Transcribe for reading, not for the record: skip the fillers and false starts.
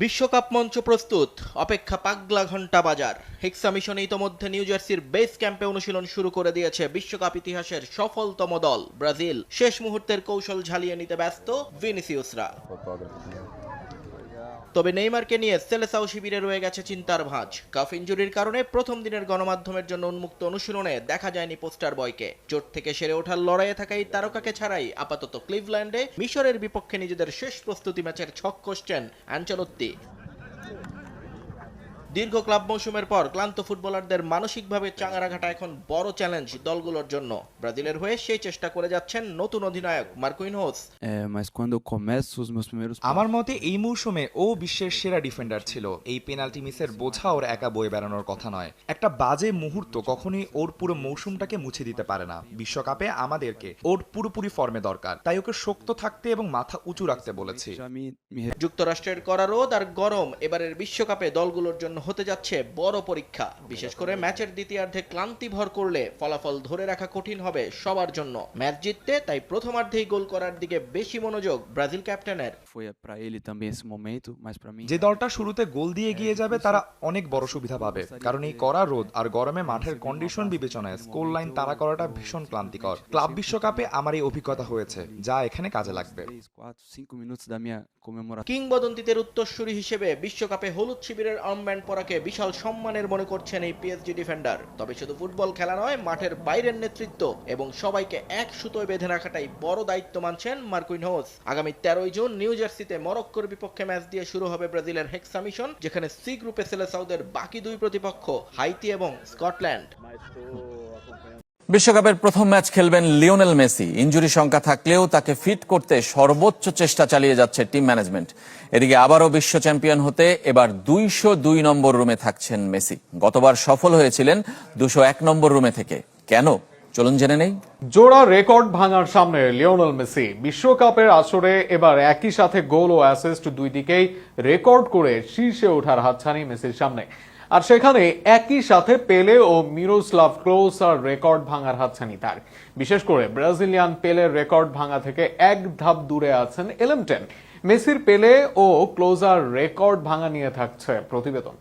বিশ্বকাপ মঞ্চ প্রস্তুত, অপেক্ষা পাগলা ঘন্টা বাজার। হেক্সা মিশন ইতোমধ্যে নিউ জার্সির বেস ক্যাম্পে অনুশীলন শুরু করে দিয়েছে বিশ্বকাপ ইতিহাসের সফলতম দল ব্রাজিল। শেষ মুহূর্তের কৌশল ঝালিয়ে নিতে ব্যস্ত ভিনিসিউসরা। তবে নেইমারকে নিয়ে সেলেসাও শিবিরে রয়ে গেছে চিন্তার ভাঁজ। কাফ ইনজুরির কারণে প্রথম দিনের গণমাধ্যমের জন্য উন্মুক্ত অনুশীলনে দেখা যায়নি পোস্টার বয়কে। চোট থেকে সেরে ওঠার লড়াইয়ে থাকা এই তারকাকে ছাড়াই আপাতত ক্লিভল্যান্ডে মিশরের বিপক্ষে নিজেদের শেষ প্রস্তুতি ম্যাচের ছক কষছেন আনচেলত্তি। দীর্ঘ ক্লাব মৌসুমের পর ক্লান্ত ফুটবলারদের মানসিকভাবে চাঙা রাখাটা এখন বড় চ্যালেঞ্জ দলগুলোর জন্য। ব্রাজিলের হয়ে সেই চেষ্টা করে যাচ্ছেন নতুন অধিনায়ক মার্কুইনহোস। আমার মতে এই মৌসুমে ও বিশ্বের সেরা ডিফেন্ডার ছিল। এই পেনাল্টি মিসের বোঝা ওর একা বয়ে বেড়ানোর কথা নয়। একটা বাজে মুহূর্ত কখনোই ওর পুরো মৌসুমটাকে মুছে দিতে পারে না। বিশ্বকাপে আমাদেরকে ওর পুরোপুরি ফর্মে দরকার, তাই ওকে শক্ত থাকতে এবং মাথা উঁচু রাখতে বলেছি। যুক্তরাষ্ট্রের কড়া রোদ আর গরম এবারের বিশ্বকাপে দলগুলোর জন্য হতে যাচ্ছে বড় পরীক্ষা। বিশেষ করে ম্যাচের দ্বিতীয়ার্ধে ক্লান্তি ভর করলে ফলাফল ধরে রাখা কঠিন হবে সবার জন্য। ম্যাচ জিততে তাই প্রথমার্ধেই গোল করার দিকে বেশি মনোযোগ ব্রাজিল ক্যাপ্টেনের। যে দলটা শুরুতে গোল দিয়ে এগিয়ে যাবে তারা অনেক বড় সুবিধা পাবে, কারণ এই কড়া রোদ আর গরমে মাঠের কন্ডিশন বিবেচনায় স্কোর লাইন তাড়া করাটা ভীষণ ক্লান্তিকর। ক্লাব বিশ্বকাপে আমার এই অভিজ্ঞতা হয়েছে, যা এখানে কাজে লাগবে। কিংবদন্তিদের উত্তরসূরি হিসেবে বিশ্বকাপে হলুদ শিবিরের আর্মব্যান্ড পরাকে বিশাল সম্মানের মনে করছেন এই পিএসজি ডিফেন্ডার। তবে শুধু ফুটবল খেলা নয়, মাঠের বাইরের নেতৃত্ব এবং সবাইকে এক সুতোয় বেঁধে রাখাটাই বড় দায়িত্ব মানছেন মার্কুইনহোস। আগামী 13 জুন নিউ জার্সিতে মরক্কোর বিপক্ষে ম্যাচ দিয়ে শুরু হবে ব্রাজিলের হেক্সা মিশন, যেখানে সি গ্রুপে সেলেসাওদের বাকি দুই প্রতিপক্ষ হাইতি এবং স্কটল্যান্ড। বিশ্বকাপের প্রথম ম্যাচ খেলবেন লিওনেল মেসি। ইনজুরি সংখ্যা থাকলেও তাকে ফিট করতে সর্বোচ্চ চেষ্টা চালিয়ে যাচ্ছে টিম ম্যানেজমেন্ট। এদিকে আবারও বিশ্ব চ্যাম্পিয়ন হতে এবার 202 নম্বর রুমে থাকছেন মেসি। গতবার সফল হয়েছিলেন 201 নম্বর রুমে থেকে। কেন, চলুন জেনে নেই। জোড়া রেকর্ড ভাঙার সামনে লিওনেল মেসি। বিশ্বকাপের আসরে এবার একই সাথে গোল ও অ্যাসিস্ট দুই দিকেই রেকর্ড করে শীর্ষে ওঠার হাতছানি মেসির সামনে। আর সেখানে একই সাথে পেলে ও মিরোস্লাভ ক্লোজার রেকর্ড ভাঙার হাতছানি তার। বিশেষ করে ব্রাজিলিয়ান পেলের রেকর্ড ভাঙা থেকে এক ধাপ দূরে আছেন এলএম10। মেসির পেলে ও ক্লোজার রেকর্ড ভাঙা নিয়ে থাকছে প্রতিবেদন।